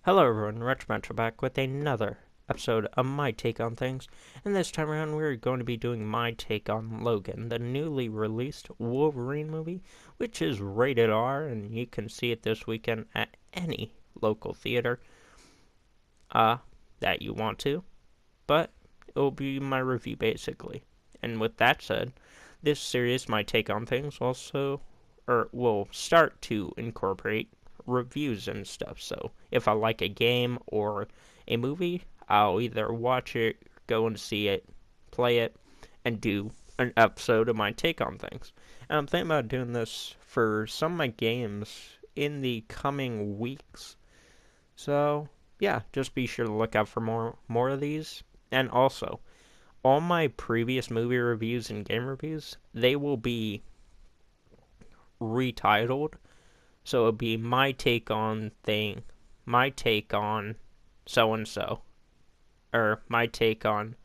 Hello everyone, Retro back with another episode of My Take on Things, and this time around we're going to be doing my take on Logan, the newly released Wolverine movie, which is rated R, and you can see it this weekend at any local theater that you want to, but it will be my review basically. And with that said, this series, My Take on Things, will start to incorporate reviews and stuff. So if I like a game or a movie, I'll either watch it, go and see it, play it, and do an episode of my take on things. And I'm thinking about doing this for some of my games in the coming weeks. So yeah, just be sure to look out for more of these. And also, all my previous movie reviews and game reviews, they will be retitled. So it'd be my take on so and so, or my take on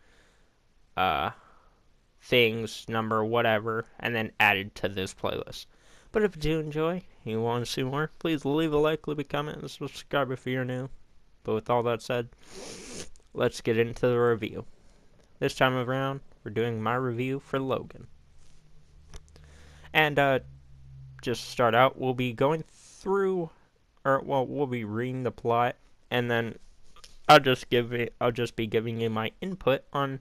things, number, whatever, and then added to this playlist. But if you do enjoy and you want to see more, please leave a like, leave a comment, and subscribe if you're new. But with all that said, let's get into the review. This time around, we're doing my review for Logan. And just start out, we'll be going through, we'll be reading the plot, and then I'll just be giving you my input on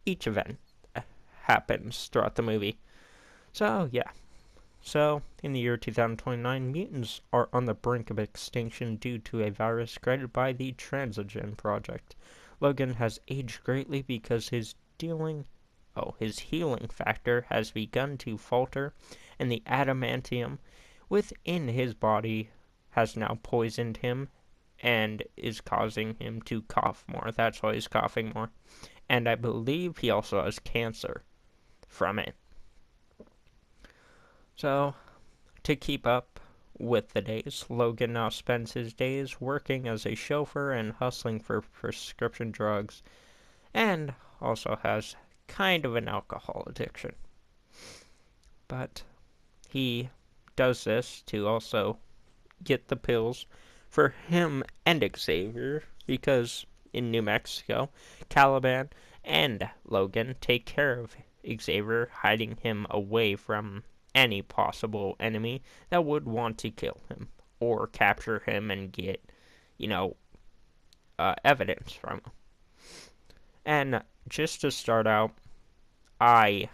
each event that happens throughout the movie. So yeah, so in the year 2029, mutants are on the brink of extinction due to a virus created by the Transigen Project. Logan has aged greatly because his healing factor has begun to falter, and the adamantium within his body has now poisoned him and is causing him to cough more. That's why he's coughing more. And I believe he also has cancer from it. So, to keep up with the days, Logan now spends his days working as a chauffeur and hustling for prescription drugs, and also has kind of an alcohol addiction. But he does this to also get the pills for him and Xavier, because in New Mexico, Caliban and Logan take care of Xavier, hiding him away from any possible enemy that would want to kill him or capture him and get, evidence from him. And just to start out, I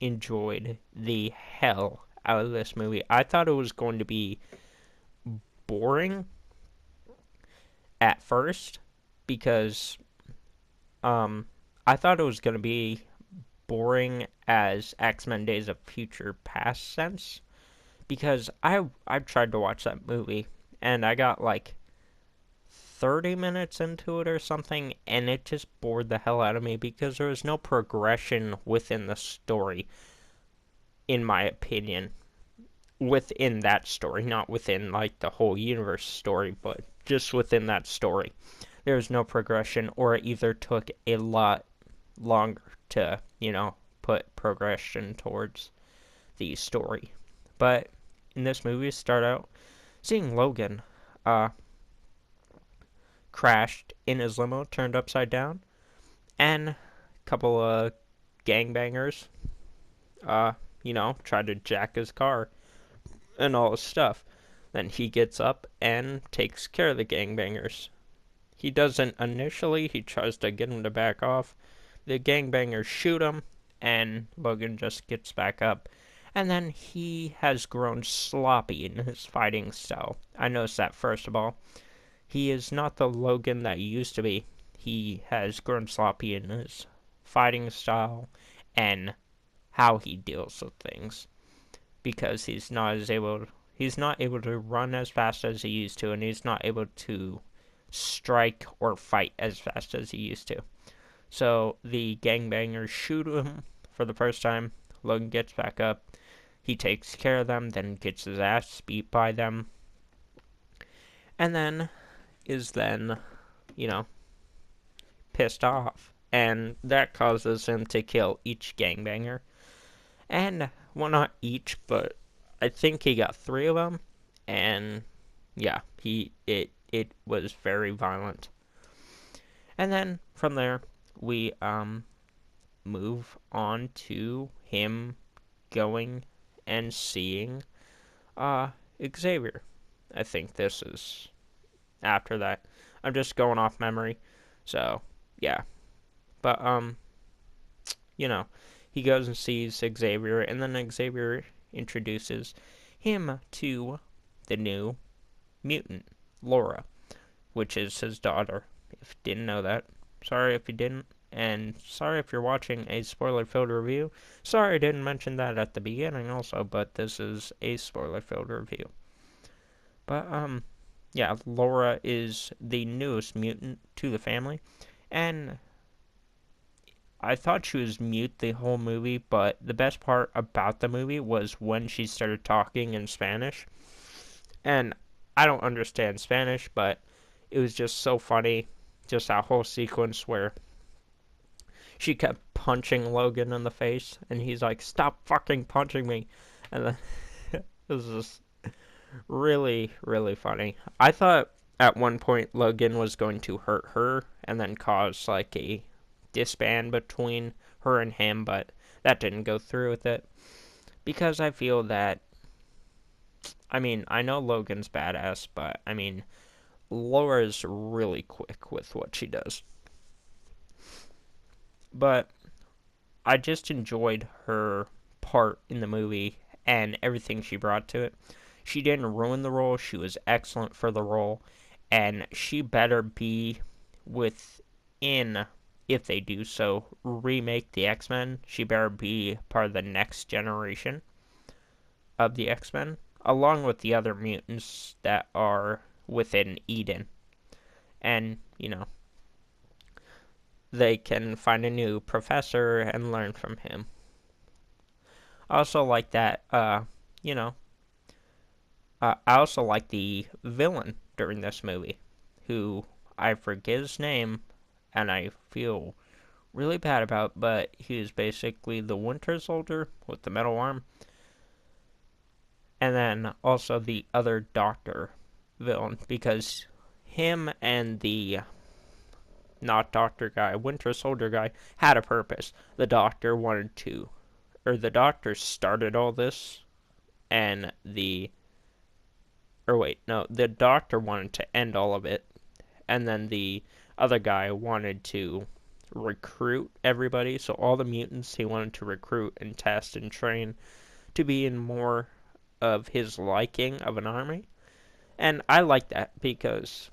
enjoyed the hell out of this movie. I thought it was going to be boring at first because I thought it was going to be boring as X-Men Days of Future Past sense, because I tried to watch that movie and I got like 30 minutes into it or something, and it just bored the hell out of me because there was no progression within the story, in my opinion. Within that story, not within like the whole universe story, but just within that story. There was no progression, or it either took a lot longer to, put progression towards the story. But in this movie, start out seeing Logan crashed in his limo, turned upside down, and a couple of gangbangers, tried to jack his car and all his stuff. Then he gets up and takes care of the gangbangers. He doesn't initially, he tries to get him to back off. The gangbangers shoot him, and Logan just gets back up. And then he has grown sloppy in his fighting style. I noticed that first of all. He is not the Logan that he used to be. He has grown sloppy in his fighting style and how he deals with things, because he's not able to run as fast as he used to, and he's not able to strike or fight as fast as he used to. So the gangbangers shoot him for the first time. Logan gets back up. He takes care of them, then gets his ass beat by them. And then is pissed off. And that causes him to kill each gangbanger. And, well, not each, but I think he got 3 of them. And, yeah, it it was very violent. And then from there, we move on to him going and seeing Xavier. I think this is after that. I'm just going off memory. So, yeah. But you know, he goes and sees Xavier, and then Xavier introduces him to the new mutant, Laura, which is his daughter. If you didn't know that, sorry if you didn't, and sorry if you're watching a spoiler-filled review. Sorry I didn't mention that at the beginning also, but this is a spoiler-filled review. But, yeah, Laura is the newest mutant to the family, and I thought she was mute the whole movie, but the best part about the movie was when she started talking in Spanish. And I don't understand Spanish, but it was just so funny. Just that whole sequence where she kept punching Logan in the face, and he's like, "Stop fucking punching me." And then it was just really, really funny. I thought at one point Logan was going to hurt her and then cause like a disband between her and him, but that didn't go through with it. Because I feel that, I mean, I know Logan's badass, but I mean, Laura's really quick with what she does. But I just enjoyed her part in the movie and everything she brought to it. She didn't ruin the role, she was excellent for the role, and she better be within, if they do so, remake the X-Men. She better be part of the next generation of the X-Men, along with the other mutants that are within Eden. And, you know, they can find a new professor and learn from him. I also like that, you know, I also like the villain during this movie, who I forget his name, and I feel really bad about, but he is basically the Winter Soldier with the metal arm. And then also the other Doctor villain, because him and the not Doctor guy, Winter Soldier guy, had a purpose. The Doctor wanted to, or the Doctor started all this, and the Doctor wanted to end all of it, and then the other guy wanted to recruit everybody, so all the mutants he wanted to recruit and test and train to be in more of his liking of an army. And I like that because,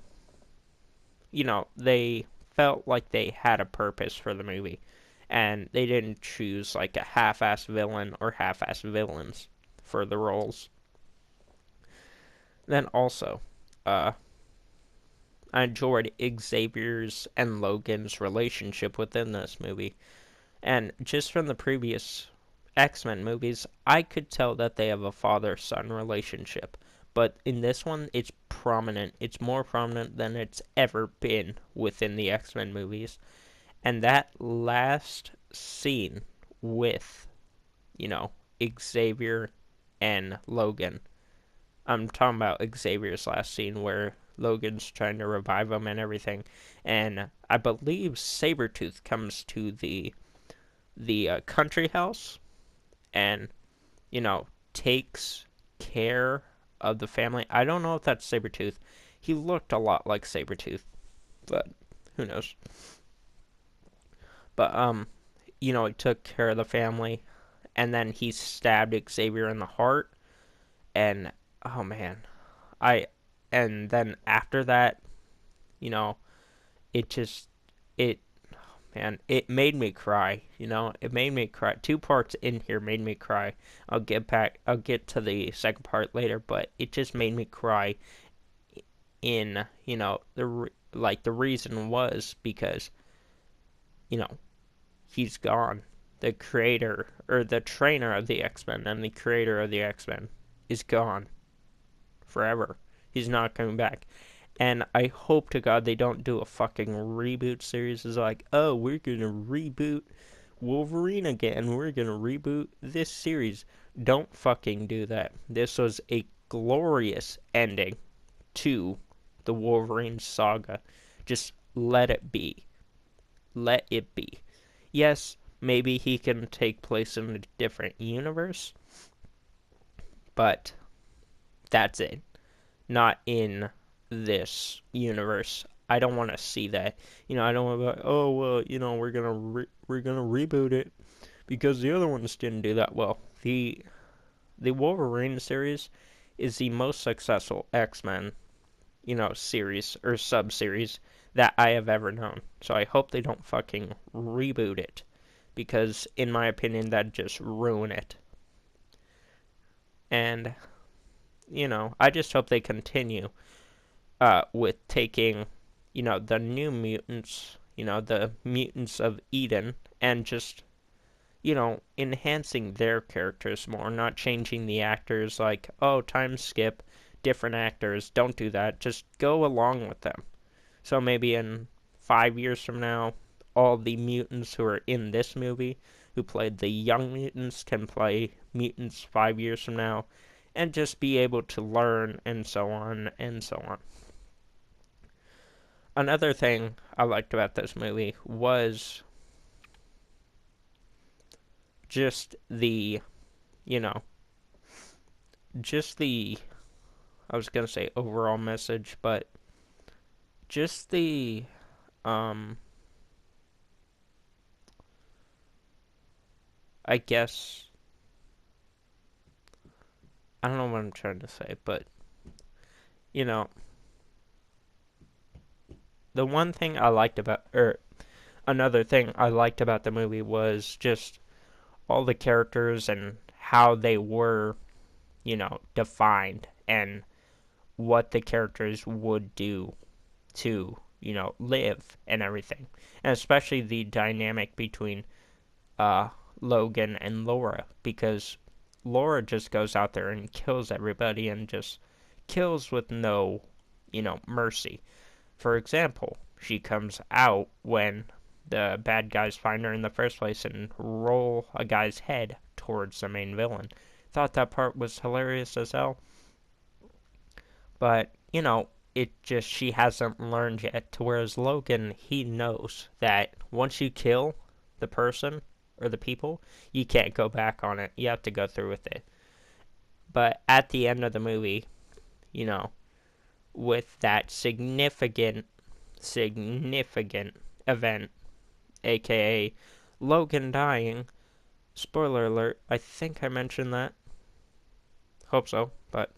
you know, they felt like they had a purpose for the movie, and they didn't choose like a half-ass villain or half-ass villains for the roles. Then also, I enjoyed Xavier's and Logan's relationship within this movie. And just from the previous X-Men movies, I could tell that they have a father-son relationship. But in this one, it's prominent. It's more prominent than it's ever been within the X-Men movies. And that last scene with, you know, Xavier and Logan. I'm talking about Xavier's last scene where Logan's trying to revive him and everything. And I believe Sabretooth comes to the country house and, you know, takes care of the family. I don't know if that's Sabretooth. He looked a lot like Sabretooth, but who knows. But, you know, he took care of the family, and then he stabbed Xavier in the heart, and, oh man, and then after that, you know, it, man, it made me cry, you know, it made me cry. Two parts in here made me cry. I'll get to the second part later, but it just made me cry in, you know, the reason was because, you know, he's gone. The creator, or the trainer of the X-Men and the creator of the X-Men is gone forever. He's not coming back. And I hope to God they don't do a fucking reboot series. It's like, oh, we're gonna reboot Wolverine again. We're gonna reboot this series. Don't fucking do that. This was a glorious ending to the Wolverine saga. Just let it be. Let it be. Yes, maybe he can take place in a different universe, but that's it. Not in this universe. I don't want to see that. I don't want to be like, oh well, we're gonna reboot it because the other ones didn't do that well. The Wolverine series is the most successful X-Men, series or sub-series that I have ever known. So I hope they don't fucking reboot it because in my opinion that'd just ruin it. And I just hope they continue with taking, the new mutants, the mutants of Eden, and just, enhancing their characters more, not changing the actors like, oh, time skip, different actors. Don't do that. Just go along with them. So maybe in 5 years from now, all the mutants who are in this movie, who played the young mutants, can play mutants 5 years from now, and just be able to learn, and so on, and so on. Another thing I liked about this movie was just you know, just I was gonna say overall message, but just um, I guess, I don't know what I'm trying to say, but, you know, the one thing I liked about, or another thing I liked about the movie was just all the characters and how they were, defined and what the characters would do to, live and everything. And especially the dynamic between uh, Logan and Laura, because Laura just goes out there and kills everybody and just kills with no, mercy. For example, she comes out when the bad guys find her in the first place and roll a guy's head towards the main villain. Thought that part was hilarious as hell. But, she hasn't learned yet. To whereas Logan, he knows that once you kill the person or the people, you can't go back on it. You have to go through with it. But at the end of the movie, you know, with that significant event, aka Logan dying. Spoiler alert, I think I mentioned that. Hope so, but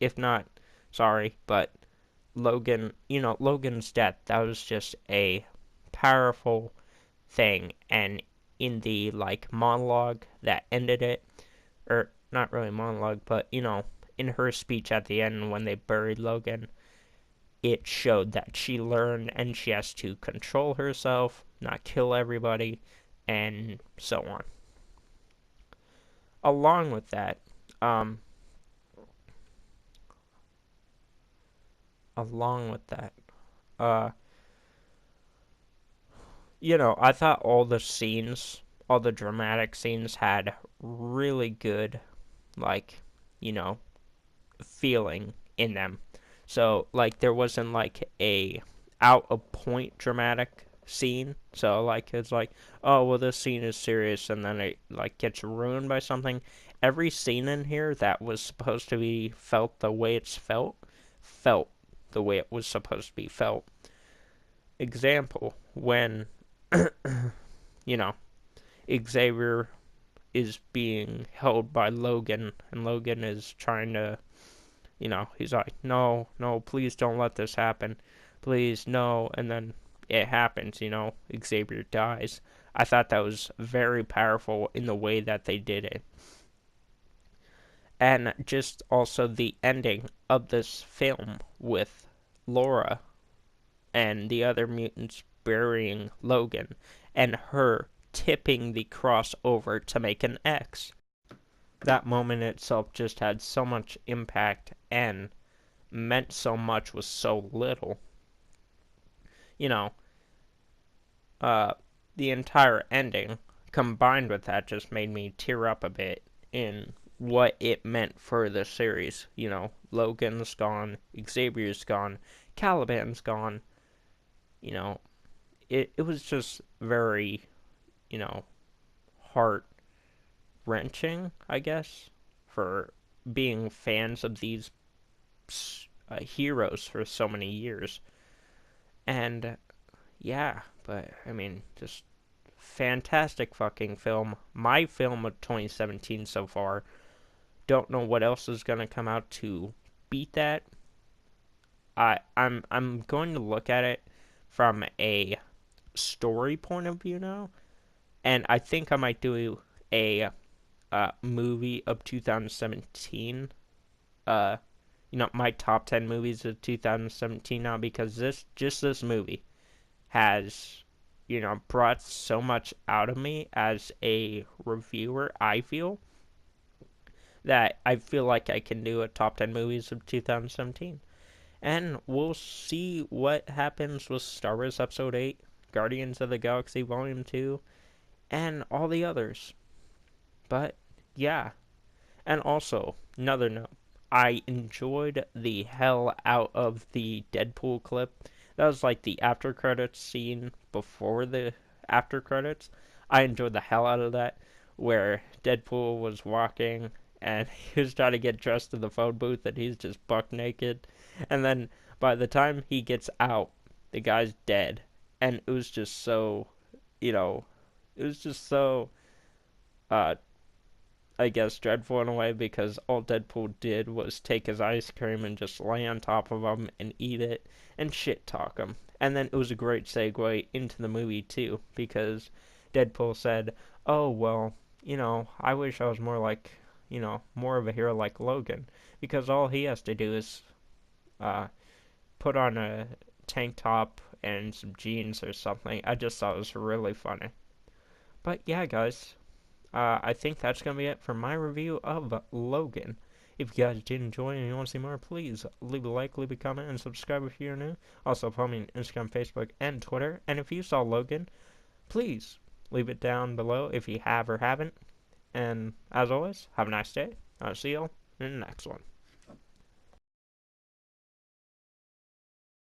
if not, sorry, but Logan's death, that was just a powerful thing, and in the, monologue that ended it, or not really monologue, but, in her speech at the end when they buried Logan, it showed that she learned and she has to control herself, not kill everybody, and so on. Along with that, um, along with that, uh, I thought all the dramatic scenes had really good, like, you know, feeling in them. So, there wasn't, a out of point dramatic scene. So, it's like, oh, well, this scene is serious, and then it, gets ruined by something. Every scene in here that was supposed to be felt the way it's felt the way it was supposed to be felt. Example, when, you know, Xavier is being held by Logan, and Logan is trying to, he's like, no, no, please don't let this happen. Please, no. And then it happens, Xavier dies. I thought that was very powerful in the way that they did it. And just also the ending of this film with Laura and the other mutants burying Logan and her tipping the cross over to make an X. That moment itself just had so much impact and meant so much with so little. You know, the entire ending combined with that just made me tear up a bit in what it meant for the series. Logan's gone, Xavier's gone, Caliban's gone. You know, it was just very, you know, heart wrenching, I guess, for being fans of these heroes for so many years. And yeah, but I mean, just fantastic fucking film. My film of 2017 so far. Don't know what else is gonna come out to beat that. I'm going to look at it from a story point of view now, and I think I might do a movie of 2017. Uh, my top 10 movies of 2017 now, because this movie has brought so much out of me as a reviewer. I feel that I feel like I can do a top 10 movies of 2017. And we'll see what happens with Star Wars Episode 8, Guardians of the Galaxy Volume 2, and all the others. But, yeah. And also, another note. I enjoyed the hell out of the Deadpool clip. That was like the after credits scene before the after credits. I enjoyed the hell out of that, where Deadpool was walking and he was trying to get dressed in the phone booth and he's just buck naked. And then by the time he gets out, the guy's dead. And it was just so, you know, it was just so, uh, I guess, dreadful in a way, because all Deadpool did was take his ice cream and just lay on top of him and eat it and shit talk him. And then it was a great segue into the movie, too, because Deadpool said, oh, well, I wish I was more like, more of a hero like Logan, because all he has to do is uh, put on a tank top and some jeans or something. I just thought it was really funny. But yeah, guys, I think that's going to be it for my review of Logan. If you guys did enjoy and you want to see more, please leave a like, leave a comment, and subscribe if you're new. Also, follow me on Instagram, Facebook, and Twitter. And if you saw Logan, please leave it down below if you have or haven't. And as always, have a nice day. I'll see y'all in the next one.